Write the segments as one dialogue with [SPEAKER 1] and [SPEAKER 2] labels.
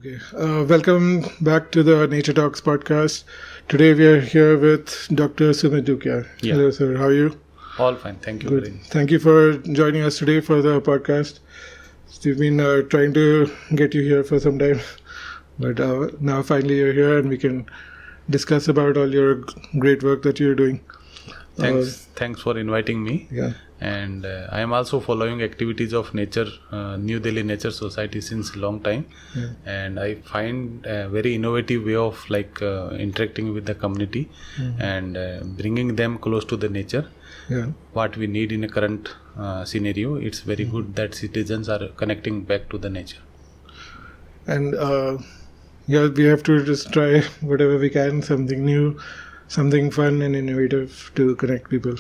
[SPEAKER 1] Okay. Welcome back to the Nature Talks Podcast. Today we are here with Dr. Sumit Dookia.
[SPEAKER 2] Yeah.
[SPEAKER 1] Hello, sir. How are you?
[SPEAKER 2] All fine. Thank you.
[SPEAKER 1] Good. Thank you for joining us today for the podcast. We've been trying to get you here for some time, but now finally you're here and we can discuss about all your great work that you're doing.
[SPEAKER 2] Thanks for inviting me.
[SPEAKER 1] Yeah.
[SPEAKER 2] And I am also following activities of Nature, New Delhi Nature Society since a long time.
[SPEAKER 1] Yeah.
[SPEAKER 2] And I find a very innovative way of interacting with the community and bringing them close to the nature.
[SPEAKER 1] Yeah.
[SPEAKER 2] What we need in a current scenario, it's very good that citizens are connecting back to the nature.
[SPEAKER 1] And we have to just try whatever we can, something new, something fun and innovative to connect people.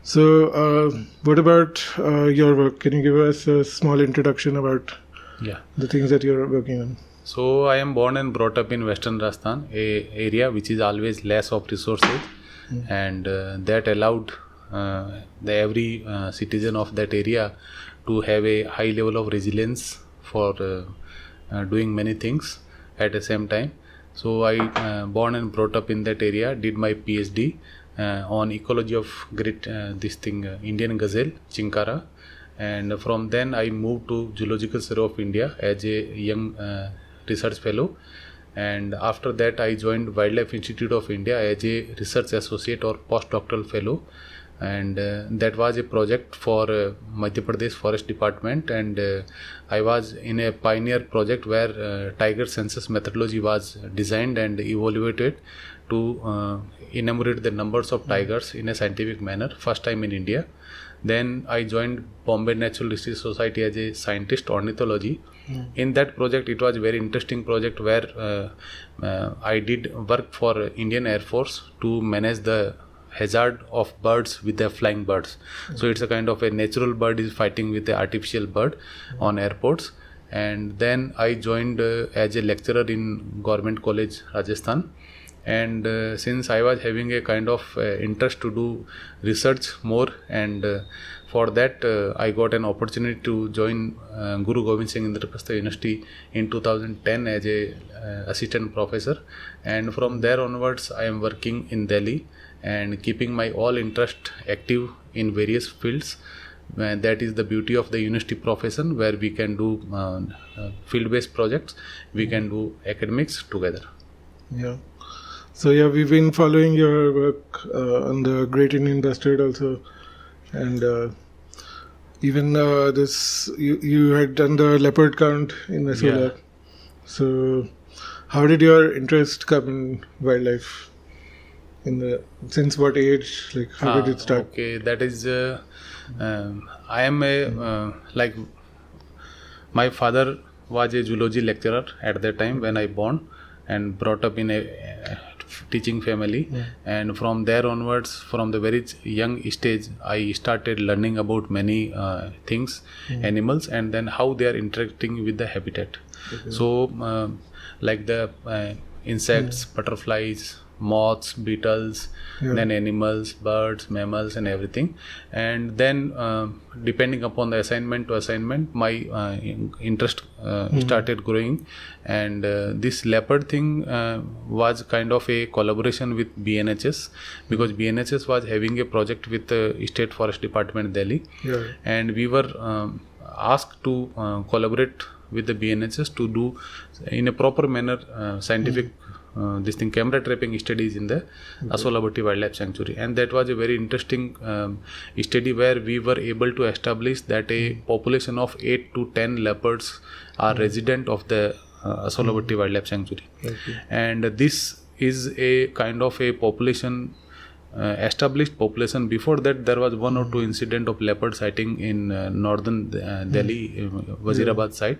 [SPEAKER 1] So, what about your work? Can you give us a small introduction about the things that you're working on?
[SPEAKER 2] So, I am born and brought up in Western Rajasthan, a area which is always less of resources, and that allowed every citizen of that area to have a high level of resilience for doing many things at the same time. So, I born and brought up in that area, did my PhD. On ecology of Great Indian Gazelle, Chinkara, and from then I moved to Zoological Survey of India as a young research fellow, and after that I joined Wildlife Institute of India as a research associate or postdoctoral fellow, and that was a project for Madhya Pradesh Forest Department, and I was in a pioneer project where tiger census methodology was designed and evaluated to enumerate the numbers of tigers in a scientific manner, first time in India. Then I joined Bombay Natural History Society as a scientist ornithology. In that project, it was a very interesting project where I did work for Indian Air Force to manage the hazard of birds with the flying birds. So it's a kind of a natural bird is fighting with the artificial bird on airports. And then I joined as a lecturer in Government College, Rajasthan. And since I was having a kind of interest to do research more, and for that I got an opportunity to join Guru Gobind Singh Indraprastha University in 2010 as a assistant professor, and from there onwards I am working in Delhi and keeping my all interest active in various fields. That is the beauty of the university profession, where we can do field-based projects, we can do academics together.
[SPEAKER 1] Yeah. So we've been following your work on the Great Indian Bustard also, and even this you had done the leopard count in Asola. Yeah. So, how did your interest come in wildlife? Since what age? Like, how did it start?
[SPEAKER 2] Okay, that is I am my father was a zoology lecturer at that time when I born and brought up in a teaching family, and from there onwards, from the very young stage, I started learning about many things, animals, and then how they are interacting with the habitat. Okay. So like the insects, butterflies, moths, beetles, then animals, birds, mammals, and everything. And then depending upon the assignment to assignment, my interest started growing, and this leopard thing was kind of a collaboration with BNHS, because BNHS was having a project with the State Forest Department Delhi, and we were asked to collaborate with the BNHS to do in a proper manner scientific camera trapping studies in the Asola Wildlife Sanctuary, and that was a very interesting study where we were able to establish that a population of 8 to 10 leopards are resident of the Asola Wildlife Sanctuary. And this is a kind of a population, established population. Before that, there was one or two incident of leopard sighting in northern Delhi, Wazirabad side,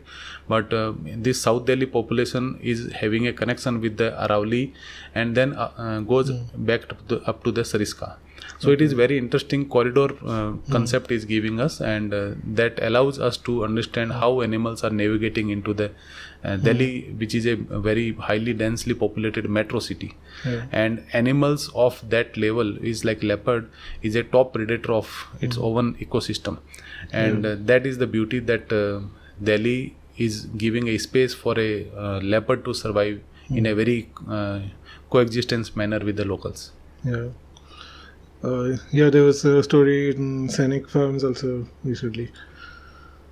[SPEAKER 2] but this South Delhi population is having a connection with the Aravalli, and then goes back up to the Sariska. So it is very interesting corridor concept is giving us, and that allows us to understand how animals are navigating into the Delhi, which is a very highly densely populated metro city. And animals of that level is like leopard is a top predator of its own ecosystem, and that is the beauty that Delhi is giving a space for a leopard to survive in a very coexistence manner with the locals.
[SPEAKER 1] Yeah. There was a story in Scenic Farms also recently.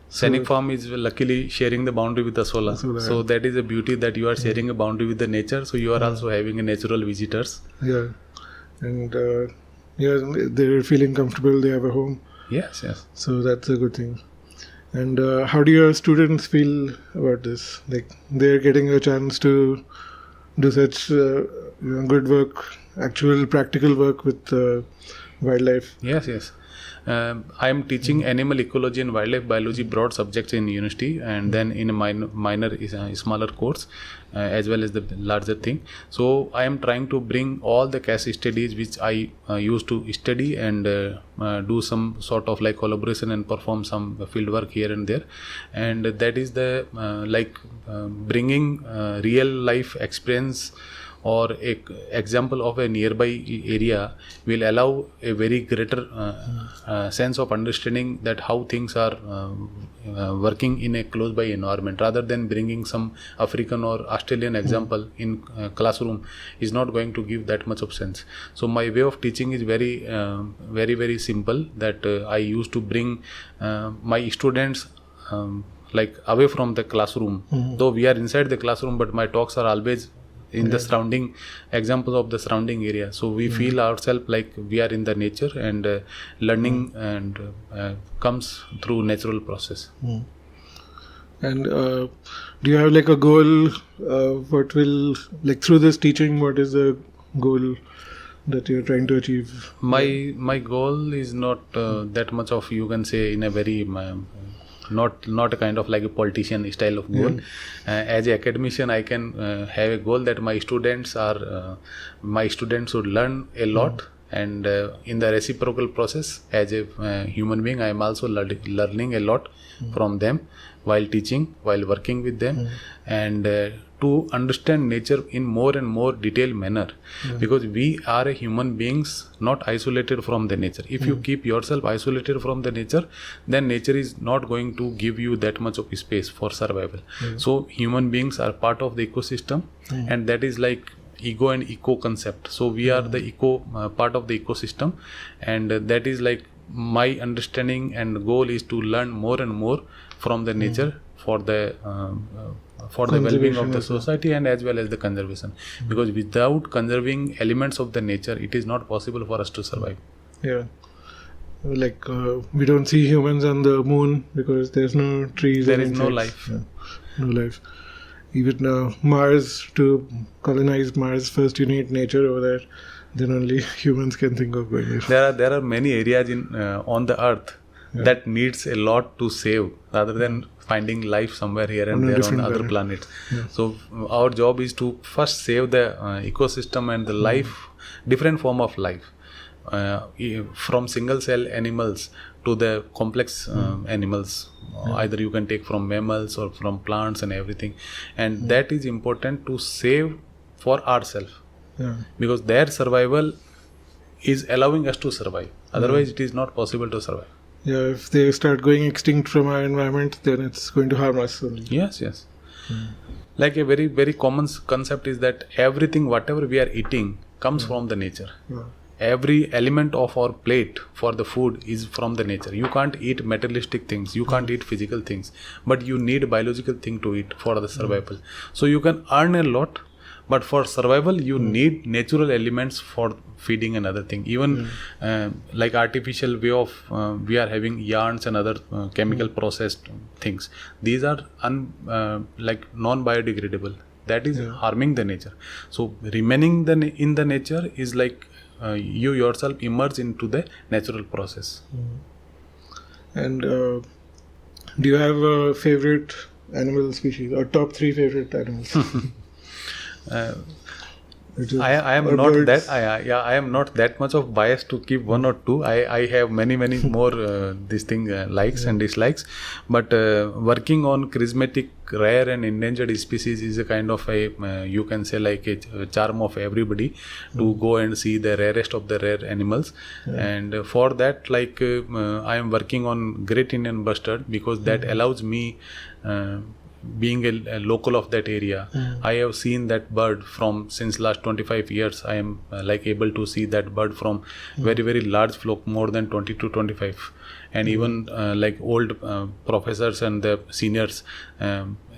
[SPEAKER 2] Scenic Farm is luckily sharing the boundary with Asola. So that is a beauty, that you are sharing a boundary with the nature. So you are also having a natural visitors.
[SPEAKER 1] Yeah. And they're feeling comfortable. They have a home.
[SPEAKER 2] Yes.
[SPEAKER 1] So that's a good thing. And how do your students feel about this? Like they're getting a chance to do such good work, actual practical work with wildlife.
[SPEAKER 2] Yes. I am teaching animal ecology and wildlife biology broad subjects in university, and then in a minor is a smaller course, as well as the larger thing. So I am trying to bring all the case studies which I used to study and do some sort of like collaboration and perform some field work here and there, and that is the bringing real life experience or a example of a nearby area will allow a very greater sense of understanding that how things are working in a close by environment, rather than bringing some African or Australian example in classroom is not going to give that much of sense. So my way of teaching is very simple, that I used to bring my students like away from the classroom. Though we are inside the classroom, but my talks are always in the surrounding examples of the surrounding area. So we feel ourselves like we are in the nature, and learning and comes through natural process.
[SPEAKER 1] And do you have like a goal? What will, like through this teaching, what is the goal that you're trying to achieve?
[SPEAKER 2] My goal is not that much of, you can say, in a very not a kind of like a politician style of goal. As an academician, I can have a goal that my students should learn a lot, and in the reciprocal process, as a human being, I am also learning a lot from them while teaching, while working with them, and to understand nature in more and more detailed manner, because we are a human beings not isolated from the nature. If you keep yourself isolated from the nature, then nature is not going to give you that much of space for survival. So human beings are part of the ecosystem, and that is like ego and eco concept. So we are the eco part of the ecosystem, and that is like my understanding and goal is to learn more and more from the nature for the well-being of the society and as well as the conservation, because without conserving elements of the nature, it is not possible for us to survive.
[SPEAKER 1] Like we don't see humans on the moon because there's no trees,
[SPEAKER 2] there is no life.
[SPEAKER 1] No life. Even Mars, to colonize Mars, first you need nature over there, then only humans can think of going there.
[SPEAKER 2] There are many areas on the earth that needs a lot to save, rather than finding life somewhere here and there on other planets. So our job is to first save the ecosystem and the life, different form of life, from single cell animals to the complex animals. Either you can take from mammals or from plants and everything, and that is important to save for ourselves, because their survival is allowing us to survive. Otherwise it is not possible to survive.
[SPEAKER 1] If they start going extinct from our environment, then it's going to harm us only.
[SPEAKER 2] Yes. Like a very common concept is that everything, whatever we are eating, comes from the nature. Every element of our plate for the food is from the nature. You can't eat materialistic things, you can't eat physical things, but you need biological thing to eat for the survival. So you can earn a lot, but for survival you need natural elements for feeding and other thing. Even like artificial way of we are having yarns and other chemical processed things. These are like non-biodegradable. That is harming the nature. So remaining in the nature is like you yourself immerse into the natural process.
[SPEAKER 1] And do you have a favorite animal species or top 3 favorite animals?
[SPEAKER 2] I am not birds. That I am not that much of bias to keep one or two. I have many more this thing likes and dislikes, but working on charismatic, rare and endangered species is a kind of a you can say like a charm of everybody to go and see the rarest of the rare animals. And for that, like I am working on Great Indian Bustard, because that allows me being a local of that area, I have seen that bird since last 25 years. I am like able to see that bird from very large flock, more than 20 to 25, and even like old professors and the seniors,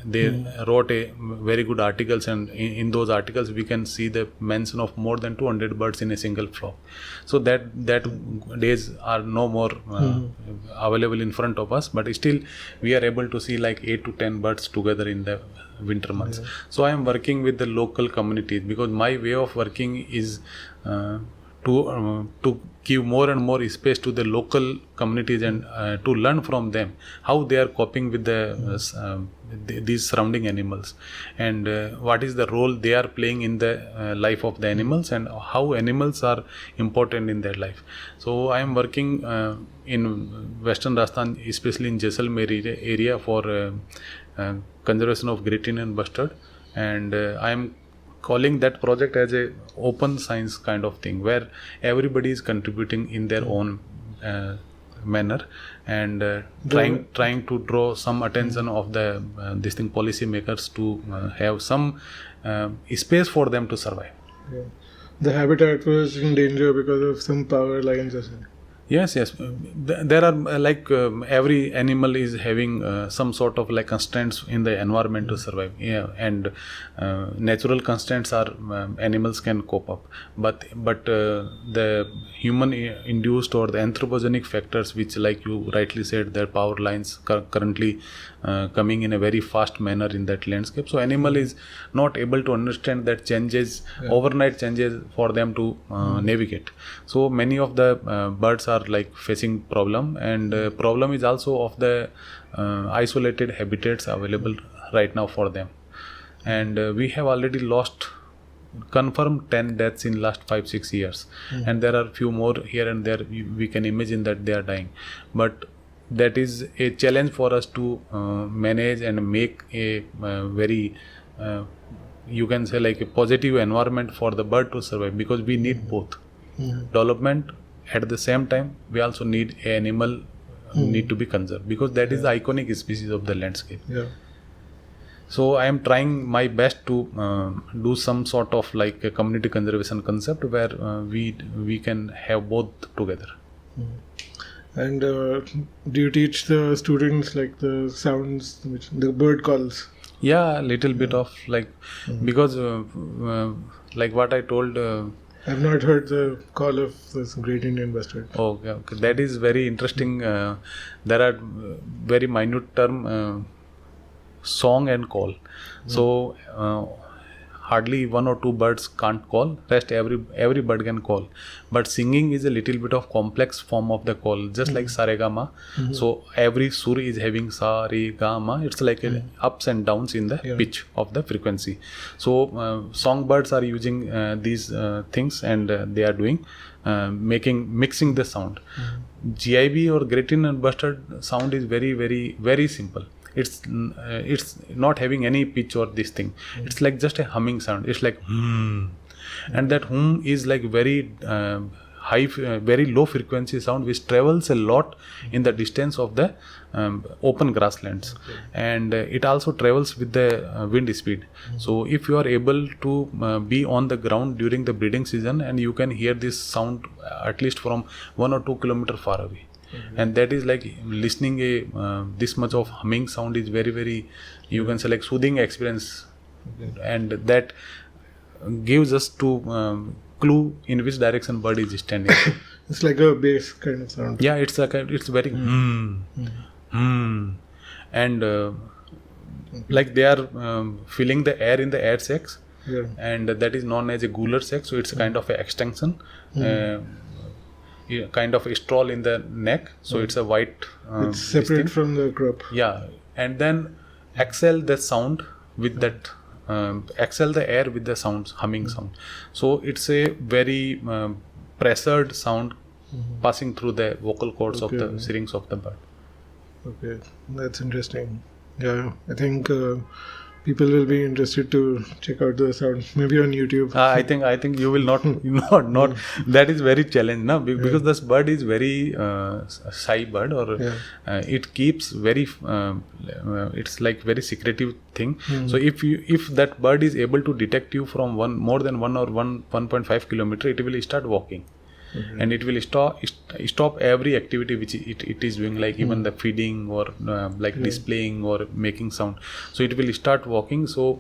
[SPEAKER 2] they wrote a very good articles, and in those articles we can see the mention of more than 200 birds in a single flock. So that days are no more available in front of us, but still we are able to see like 8 to 10 birds together in the winter months. So I am working with the local communities, because my way of working is to give more and more space to the local communities, and to learn from them how they are coping with these surrounding animals, and what is the role they are playing in the life of the animals, and how animals are important in their life. So I am working in Western Rajasthan, especially in Jaisalmer area for conservation of Great Indian Bustard, and I am calling that project as a open science kind of thing, where everybody is contributing in their own manner, and trying to draw some attention of the policy makers to have some space for them to survive.
[SPEAKER 1] Yeah. The habitat was in danger because of some power lines or something.
[SPEAKER 2] Yes. There are like every animal is having some sort of like constraints in the environment to survive. Yeah, and natural constraints are animals can cope up, but the human induced or the anthropogenic factors, which like you rightly said, their power lines currently coming in a very fast manner in that landscape. So animal is not able to understand that changes, overnight changes for them to navigate. So many of the birds are like facing problem, and problem is also of the isolated habitats available right now for them. And we have already lost confirmed 10 deaths in last 5-6 years, and there are few more here and there. We can imagine that they are dying, but that is a challenge for us to manage and make a very you can say like a positive environment for the bird to survive, because we need both development. At the same time, we also need an animal need to be conserved, because that is the iconic species of the landscape. So I am trying my best to do some sort of like a community conservation concept where we can have both together.
[SPEAKER 1] And do you teach the students like the sounds which the bird calls?
[SPEAKER 2] Yeah, a little bit of like, because like what I told.
[SPEAKER 1] I've not heard the call of this Great Indian Bustard.
[SPEAKER 2] Okay. That is very interesting. There are very minute term song and call. So hardly 1 or 2 birds can't call. Rest every bird can call. But singing is a little bit of complex form of the call, just like saregama. So every sur is having sa, re, ga, ma. It's like ups and downs in the pitch of the frequency. So songbirds are using these things, and they are doing mixing the sound. GIB or Great Indian Bustard sound is very simple. It's not having any pitch or this thing. It's like just a humming sound. It's like and that is like very high, very low frequency sound, which travels a lot in the distance of the open grasslands, and it also travels with the wind speed. So if you are able to be on the ground during the breeding season, and you can hear this sound at least from 1 or 2 kilometers far away. And that is like listening this much of humming sound is very you can say like soothing experience, and that gives us to clue in which direction bird is standing.
[SPEAKER 1] It's like a bass kind of sound.
[SPEAKER 2] Yeah, it's very and like they are filling the air in the air sacs, and that is known as a gular sac. So it's a kind of an extension. Kind of a straw in the neck, so it's a white.
[SPEAKER 1] It's separate from the crop.
[SPEAKER 2] Yeah, and then exhale the sound with that. Exhale the air with the sounds, humming sound. So it's a very pressured sound passing through the vocal cords of the syrinx of the bird.
[SPEAKER 1] Okay, that's interesting. Yeah, I think people will be interested to check out the sound, maybe on YouTube.
[SPEAKER 2] I think you will not that is very challenge, no? Because this bird is very shy bird, or it keeps very it's like very secretive thing. So if that bird is able to detect you from more than 1 or 1.5 kilometer, it will start walking. And it will stop every activity which it is doing, like even the feeding or displaying or making sound. So it will start walking. So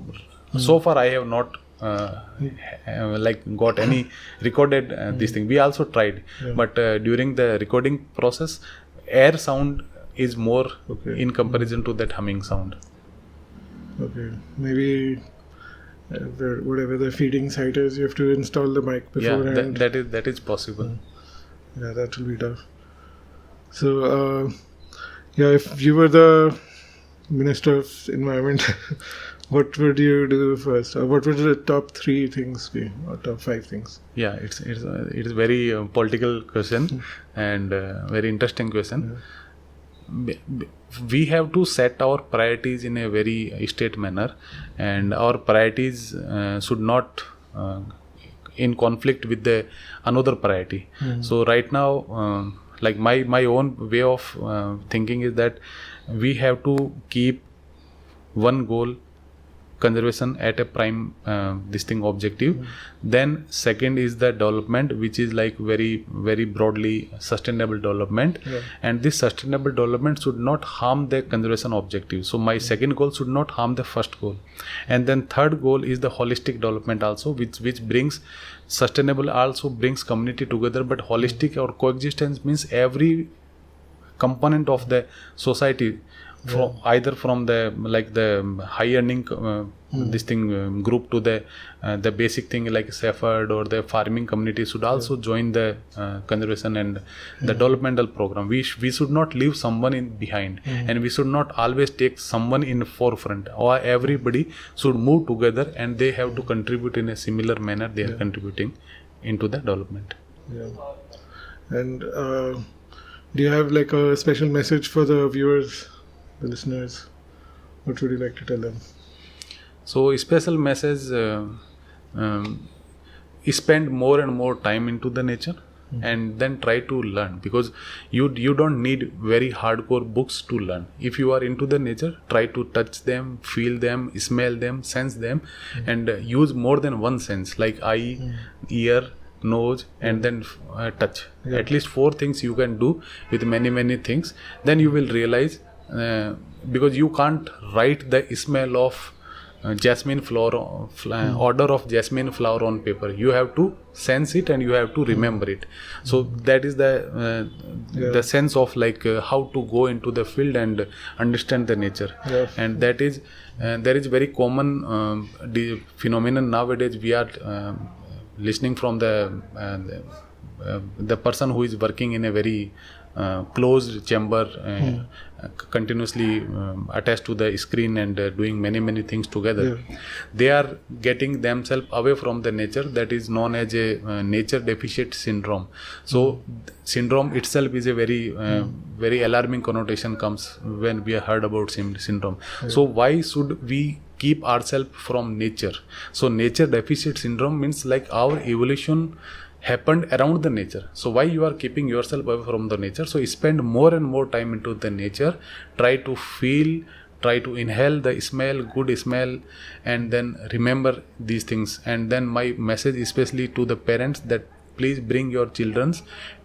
[SPEAKER 2] far I have not got any recorded this thing. We also tried, but during the recording process, air sound is more in comparison to that humming sound.
[SPEAKER 1] Okay, maybe. Whatever the feeding site is, you have to install the mic beforehand.
[SPEAKER 2] Yeah, that is possible.
[SPEAKER 1] Yeah, that will be tough. So, if you were the Minister of Environment, what would you do first? Or what would the top 3 things be, or top 5 things?
[SPEAKER 2] Yeah, it's very political question and very interesting question. We have to set our priorities in a very straight manner, and our priorities should not in conflict with the another priority. So right now, like my own way of thinking is that we have to keep one goal, conservation, at a prime objective. Then second is the development, which is like very very broadly sustainable development, and this sustainable development should not harm the conservation objective. So my second goal should not harm the first goal. And then third goal is the holistic development also, which brings sustainable, also brings community together. But holistic or coexistence means every component of the society, from either from the high earning group to the basic thing like shepherd or the farming community should also join the conservation and the developmental program. We should not leave someone behind, and we should not always take someone in the forefront. Or everybody should move together, and they have to contribute in a similar manner they are contributing into the development.
[SPEAKER 1] Yeah. And do you have like a special message for the viewers, the listeners? What would you like to tell them?
[SPEAKER 2] So a special message, spend more and more time into the nature, and then try to learn, because you don't need very hardcore books to learn. If you are into the nature, try to touch them, feel them, smell them, sense them, and use more than one sense, like eye, ear, nose, and then touch. At least 4 things you can do with many things. Then you will realize, because you can't write the smell of jasmine flower, odor of jasmine flower on paper. You have to sense it and you have to remember it. So that is the sense of how to go into the field and understand the nature. And that is there is very common phenomenon nowadays. We are listening from the person who is working in a very closed chamber, continuously attached to the screen and doing many things together. They are getting themselves away from the nature. That is known as a nature deficit syndrome. So syndrome itself is a very alarming connotation comes when we heard about syndrome. So why should we keep ourselves from nature? So nature deficit syndrome means like our evolution happened around the nature. So why you are keeping yourself away from the nature? So spend more and more time into the nature. Try to feel, try to inhale the smell, good smell, and then remember these things. And then my message especially to the parents, that please bring your children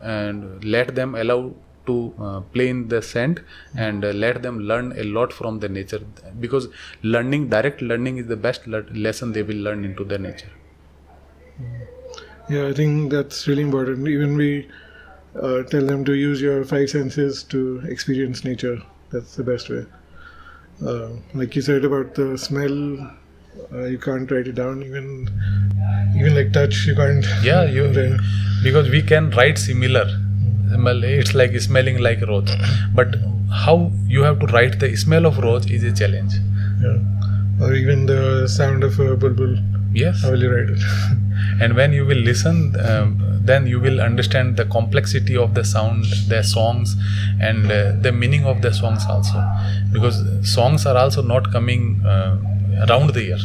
[SPEAKER 2] and let them allow to play in the sand, and let them learn a lot from the nature, because direct learning is the best lesson they will learn into the nature.
[SPEAKER 1] Yeah, I think that's really important. Even we tell them to use your 5 senses to experience nature. That's the best way. Like you said about the smell, you can't write it down. Even like touch, you can't.
[SPEAKER 2] Yeah, because we can write similar. It's like smelling like rose, but how you have to write the smell of rose is a challenge.
[SPEAKER 1] Yeah, or even the sound of a bulbul.
[SPEAKER 2] Yes.
[SPEAKER 1] How will you write it?
[SPEAKER 2] And when you will listen, then you will understand the complexity of the sound, the songs, and the meaning of the songs also. Because songs are also not coming around the year.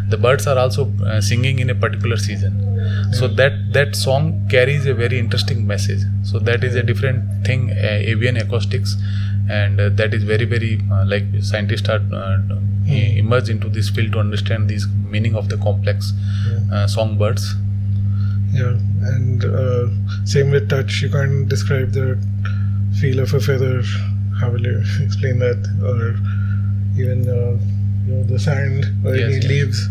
[SPEAKER 2] The birds are also singing in a particular season. So that song carries a very interesting message. So that is a different thing, avian acoustics, and that is very, very like scientists are emerge into this field to understand this meaning of the complex songbirds.
[SPEAKER 1] Yeah, and same with touch. You can't describe the feel of a feather. How will you explain that? Or even the sand or any leaves,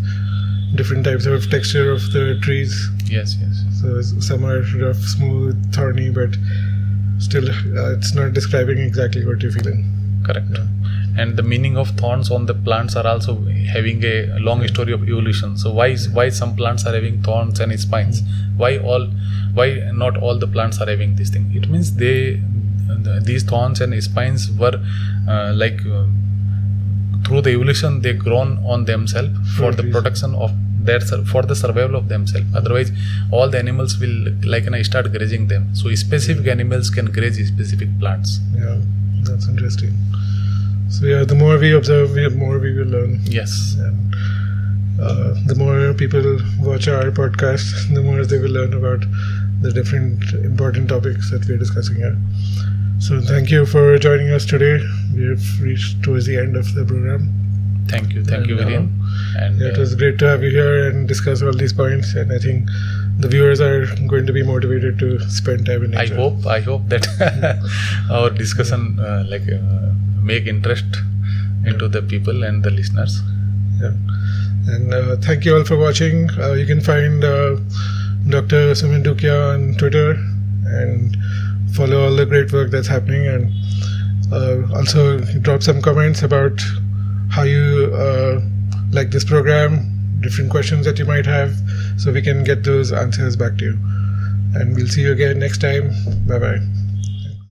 [SPEAKER 1] different types of texture of the trees.
[SPEAKER 2] Yes.
[SPEAKER 1] So some are rough, smooth, thorny, but still it's not describing exactly what you're feeling.
[SPEAKER 2] Correct. Yeah. And the meaning of thorns on the plants are also having a long story of evolution. So why some plants are having thorns and spines? Why not all the plants are having this thing? It means these thorns and spines were through the evolution they grown on themselves for the protection of for the survival of themselves. Otherwise, all the animals will start grazing them. So specific animals can graze specific plants.
[SPEAKER 1] Yeah, that's interesting. So yeah, the more we observe, the more we will learn.
[SPEAKER 2] Yes.
[SPEAKER 1] And the more people watch our podcast, the more they will learn about the different important topics that we're discussing here. So thank you for joining us today. We have reached towards the end of the program.
[SPEAKER 2] Thank you, Verhaen. And
[SPEAKER 1] it was great to have you here and discuss all these points. And I think the viewers are going to be motivated to spend time in nature.
[SPEAKER 2] I hope that our discussion make interest into the people and the listeners.
[SPEAKER 1] Yeah. And thank you all for watching. You can find Dr. Sumit Dookia on Twitter and follow all the great work that's happening, and also drop some comments about how you like this program, different questions that you might have, so we can get those answers back to you. And we'll see you again next time. Bye bye.